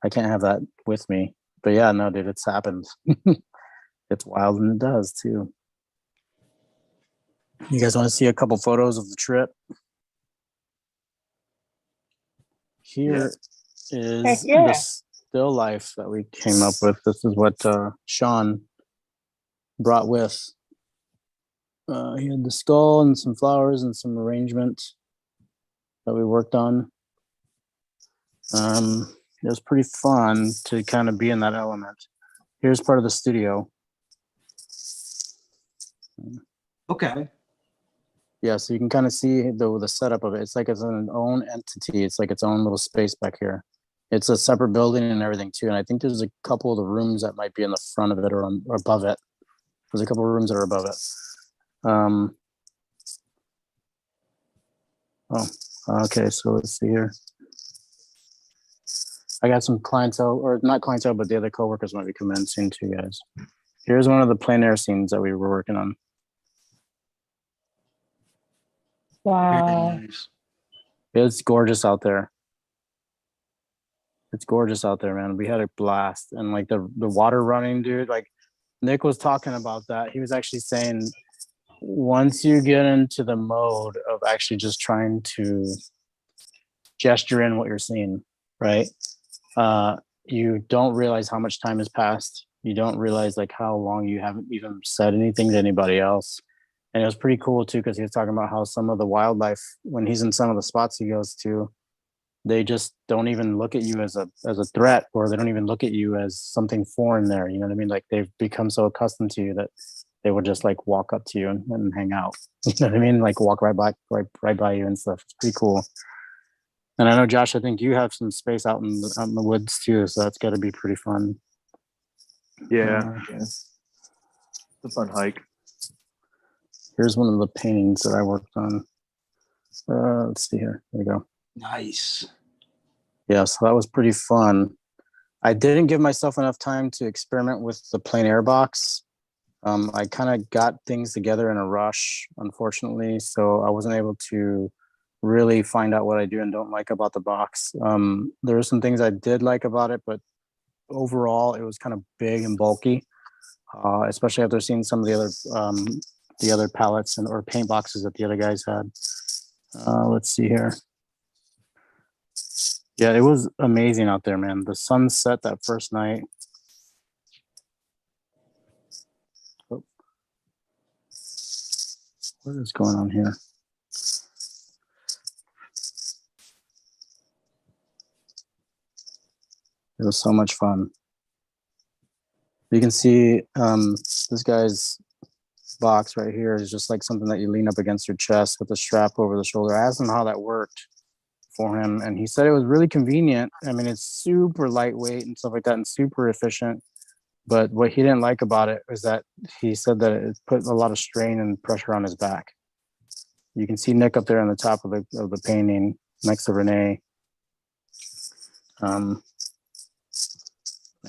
I can't have that with me. But yeah, no, dude, it's happened. It's wild, and it does too. You guys want to see a couple photos of the trip? Here is Heck yeah. the still life that we came up with. This is what Sean brought with. He had the skull and some flowers and some arrangement that we worked on. It was pretty fun to kind of be in that element. Here's part of the studio. Okay. Yeah, so you can kind of see the setup of it. It's like it's an own entity. It's like its own little space back here. It's a separate building and everything too. And I think there's a couple of the rooms that might be in the front of it or above it. There's a couple of rooms that are above it. Okay, so let's see here. I got some clientele, or not clientele, but the other coworkers might be coming in soon too, guys. Here's one of the plein air scenes that we were working on. Wow. It's gorgeous out there. It's gorgeous out there, man. We had a blast. And like the water running, dude, like Nick was talking about that. He was actually saying once you get into the mode of actually just trying to gesture in what you're seeing, right? You don't realize how much time has passed. You don't realize like how long you haven't even said anything to anybody else. And it was pretty cool too, because he was talking about how some of the wildlife, when he's in some of the spots he goes to, they just don't even look at you as a threat, or they don't even look at you as something foreign there. You know what I mean? Like they've become so accustomed to you that they would just like walk up to you and hang out. You know what I mean? Like walk right by you and stuff. It's pretty cool. And I know, Josh, I think you have some space out in the woods too, so that's got to be pretty fun. Yeah. It's a fun hike. Here's one of the paintings that I worked on. Let's see here. There we go. Nice. Yeah, so that was pretty fun. I didn't give myself enough time to experiment with the plein air box. I kind of got things together in a rush, unfortunately, so I wasn't able to really find out what I do and don't like about the box. There are some things I did like about it, but overall it was kind of big and bulky, especially after seeing some of the other palettes or paint boxes that the other guys had. Let's see here. Yeah, it was amazing out there, man. The sun set that first night. Oh. What is going on here? It was so much fun. You can see this guy's box right here is just like something that you lean up against your chest with a strap over the shoulder. I asked him how that worked for him, and he said it was really convenient. I mean, it's super lightweight and stuff like that and super efficient. But what he didn't like about it is that he said that it put a lot of strain and pressure on his back. You can see Nick up there on the top of the painting next to Renee.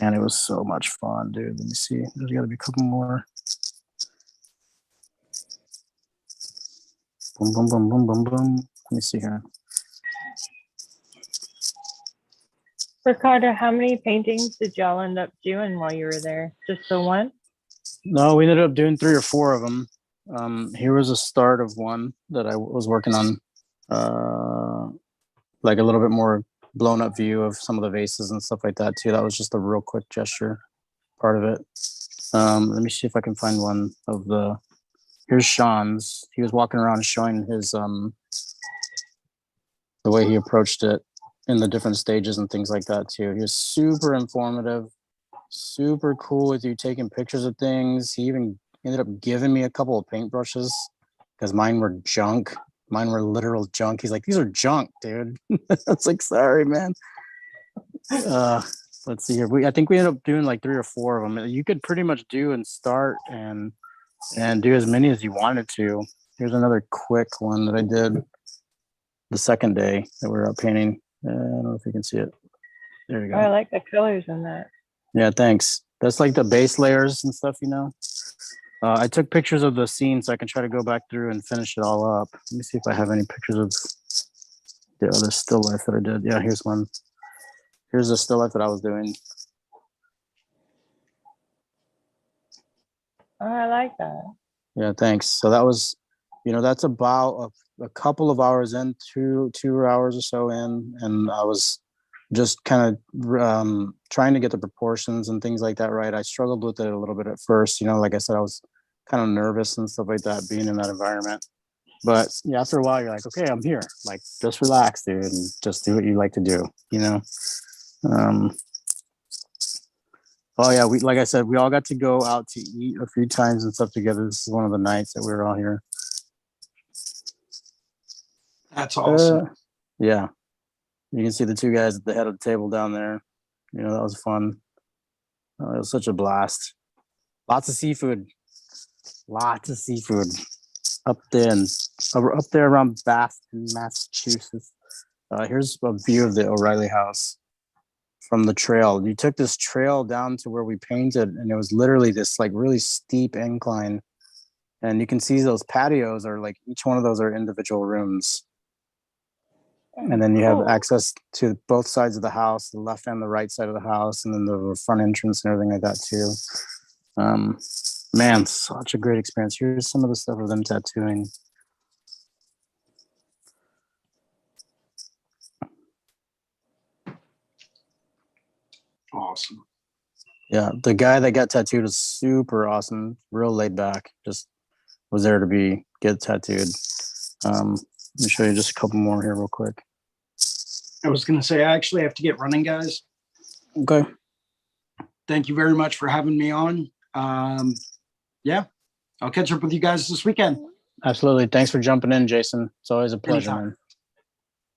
Man, it was so much fun, dude. Let me see. There's got to be a couple more. Boom, boom, boom, boom, boom, boom. Let me see here. Ricardo, how many paintings did y'all end up doing while you were there? Just the one? No, we ended up doing 3 or 4 of them. Here was a start of one that I was working on, like a little bit more blown up view of some of the vases and stuff like that too. That was just a real quick gesture part of it. Let me see if I can find one of the, here's Sean's. He was walking around showing his, the way he approached it in the different stages and things like that too. He was super informative, super cool with you taking pictures of things. He even ended up giving me a couple of paintbrushes because mine were junk. Mine were literal junk. He's like, these are junk, dude. I was like, sorry, man. Let's see here. I think we ended up doing like 3 or 4 of them. You could pretty much do and start and do as many as you wanted to. Here's another quick one that I did the second day that we were out painting. I don't know if you can see it. There you go. Oh, I like the colors in that. Yeah, thanks. That's like the base layers and stuff, you know. I took pictures of the scene so I can try to go back through and finish it all up. Let me see if I have any pictures of the other still life that I did. Yeah, here's one. Here's the still life that I was doing. Oh, I like that. Yeah, thanks. So that was, you know, that's about a couple of hours in, two hours or so in, and I was just kind of trying to get the proportions and things like that right. I struggled with it a little bit at first. You know, like I said, I was kind of nervous and stuff like that being in that environment. But yeah, after a while, you're like, okay, I'm here. Like, just relax, dude, and just do what you like to do, you know? Oh yeah, like I said, we all got to go out to eat a few times and stuff together. This is one of the nights that we were all here. That's awesome. Yeah. You can see the 2 guys at the head of the table down there. You know, that was fun. It was such a blast. Lots of seafood. Lots of seafood up there around Bath, Massachusetts. Here's a view of the O'Reilly house from the trail. You took this trail down to where we painted, and it was literally this like really steep incline. And you can see those patios are like, each one of those are individual rooms. And then you have access to both sides of the house, the left and the right side of the house, and then the front entrance and everything like that too. Man, such a great experience. Here's some of the stuff of them tattooing. Awesome. Yeah, the guy that got tattooed is super awesome, real laid back. Just was there to get tattooed. Let me show you just a couple more here real quick. I was going to say, I actually have to get running, guys. Okay. Thank you very much for having me on. Yeah, I'll catch up with you guys this weekend. Absolutely. Thanks for jumping in, Jason. It's always a pleasure, Anytime.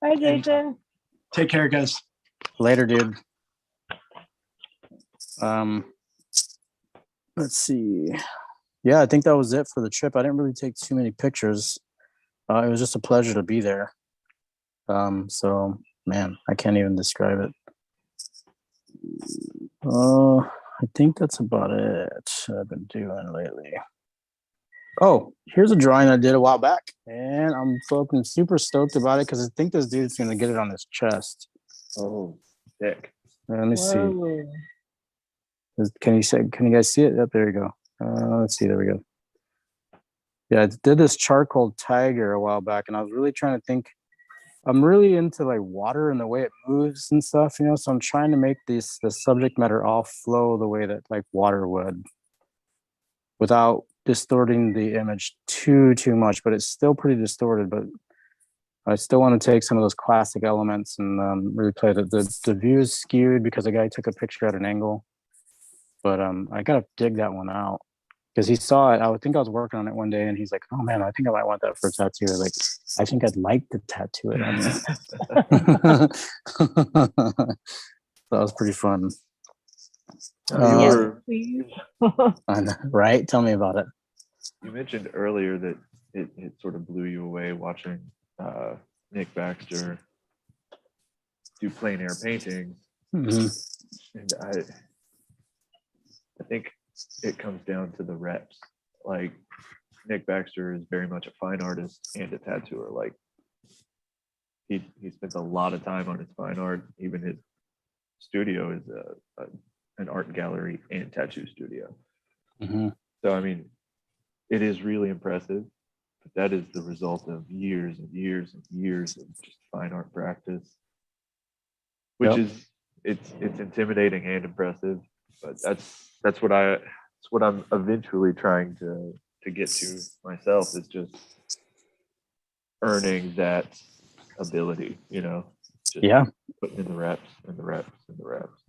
man. Bye, Jason. Take care, guys. Later, dude. Let's see. Yeah, I think that was it for the trip. I didn't really take too many pictures. It was just a pleasure to be there. So man, I can't even describe it. I think that's about it I've been doing lately. Oh, here's a drawing I did a while back, and I'm fucking super stoked about it because I think this dude's gonna get it on his chest. Oh, sick. Let me see. Whoa. Can you guys see it? Yep, there you go. Let's see, there we go. Yeah, I did this charcoal tiger a while back, and I was really trying to think. I'm really into like water and the way it moves and stuff, you know. So I'm trying to make the subject matter all flow the way that like water would, without distorting the image too much. But it's still pretty distorted. But I still want to take some of those classic elements and really play the view is skewed because the guy took a picture at an angle. But I gotta dig that one out. Because he saw it, I think I was working on it one day, and he's like, "Oh man, I think I might want that for a tattoo." I was like, I think I'd like to tattoo it on me. That was pretty fun. Yes, please. Right? Tell me about it. You mentioned earlier that it sort of blew you away watching Nick Baxter do plein air paintings, and I think it comes down to the reps. Like Nick Baxter is very much a fine artist and a tattooer. Like he spends a lot of time on his fine art. Even his studio is an art gallery and tattoo studio. So I mean, it is really impressive. But that is the result of years and years and years of just fine art practice, which is it's intimidating and impressive. But that's what I'm eventually trying to get to myself, is just earning that ability, you know. Just putting in the reps and the reps and the reps.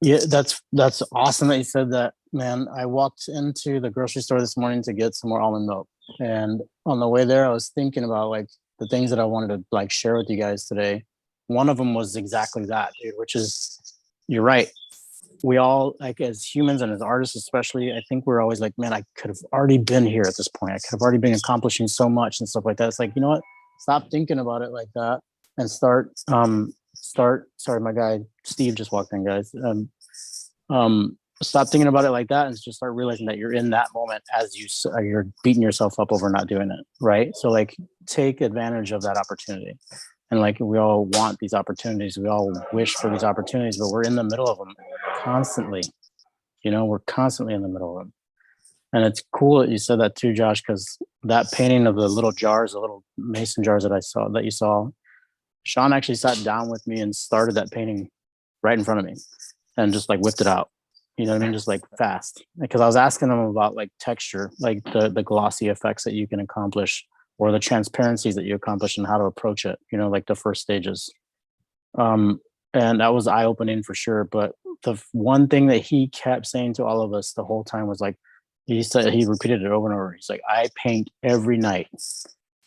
Yeah, that's awesome that you said that, man. I walked into the grocery store this morning to get some more almond milk, and on the way there, I was thinking about like the things that I wanted to like share with you guys today. One of them was exactly that, dude. Which is, you're right. We all, like as humans and as artists especially, I think we're always like, man, I could have already been here at this point. I could have already been accomplishing so much and stuff like that. It's like, you know what? Stop thinking about it like that and start. Sorry, my guy Steve just walked in, guys. Stop thinking about it like that and just start realizing that you're in that moment as you're beating yourself up over not doing it, right? So like, take advantage of that opportunity. And like, we all want these opportunities. We all wish for these opportunities, but we're in the middle of them constantly. You know, we're constantly in the middle of them. And it's cool that you said that too, Josh, because that painting of the little jars, the little mason jars that you saw, Sean actually sat down with me and started that painting right in front of me and just like whipped it out. You know what I mean? Just like fast. Because I was asking him about like texture, like the glossy effects that you can accomplish, or the transparencies that you accomplish and how to approach it, you know, like the first stages. And that was eye-opening for sure. But the one thing that he kept saying to all of us the whole time was like, he repeated it over and over. He's like, I paint every night.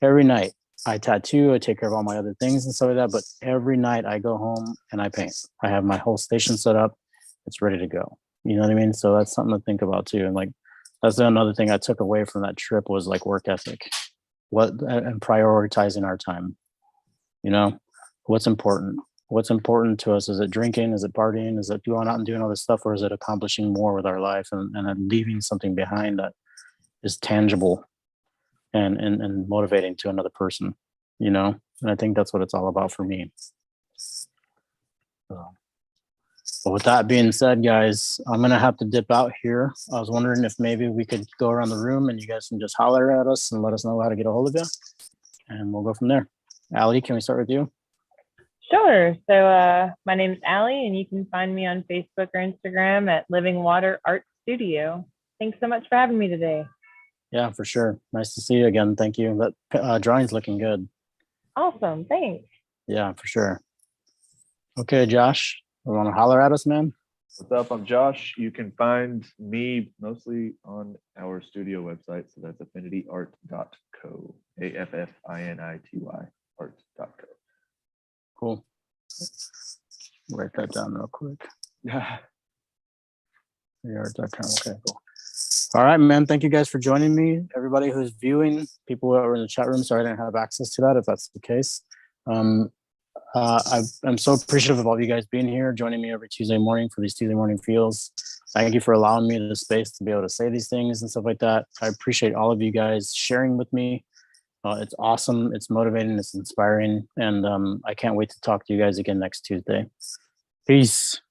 Every night. I tattoo, I take care of all my other things and stuff like that. But every night I go home and I paint. I have my whole station set up. It's ready to go. You know what I mean? So that's something to think about too. And like, that's another thing I took away from that trip was like work ethic. And prioritizing our time. You know, what's important to us? Is it drinking? Is it partying? Is it going out and doing all this stuff? Or is it accomplishing more with our life and leaving something behind that is tangible and motivating to another person, you know? And I think that's what it's all about for me. So, but with that being said, guys, I'm going to have to dip out here. I was wondering if maybe we could go around the room and you guys can just holler at us and let us know how to get a hold of you. And we'll go from there. Allie, can we start with you? Sure. So my name is Allie, and you can find me on Facebook or Instagram at Living Water Art Studio. Thanks so much for having me today. Yeah, for sure. Nice to see you again. Thank you. That drawing's looking good. Awesome. Thanks. Yeah, for sure. Okay, Josh, you want to holler at us, man? What's up? I'm Josh. You can find me mostly on our studio website. So that's affinityart.co. AFFINITY art.co. Cool. Write that down real quick. Okay, cool. All right, man. Thank you guys for joining me. Everybody who's viewing, people who are in the chat room, sorry I didn't have access to that if that's the case. I'm so appreciative of all of you guys being here, joining me every Tuesday morning for these Tuesday morning feels. Thank you for allowing me the space to be able to say these things and stuff like that. I appreciate all of you guys sharing with me. It's awesome. It's motivating. It's inspiring. And I can't wait to talk to you guys again next Tuesday. Peace.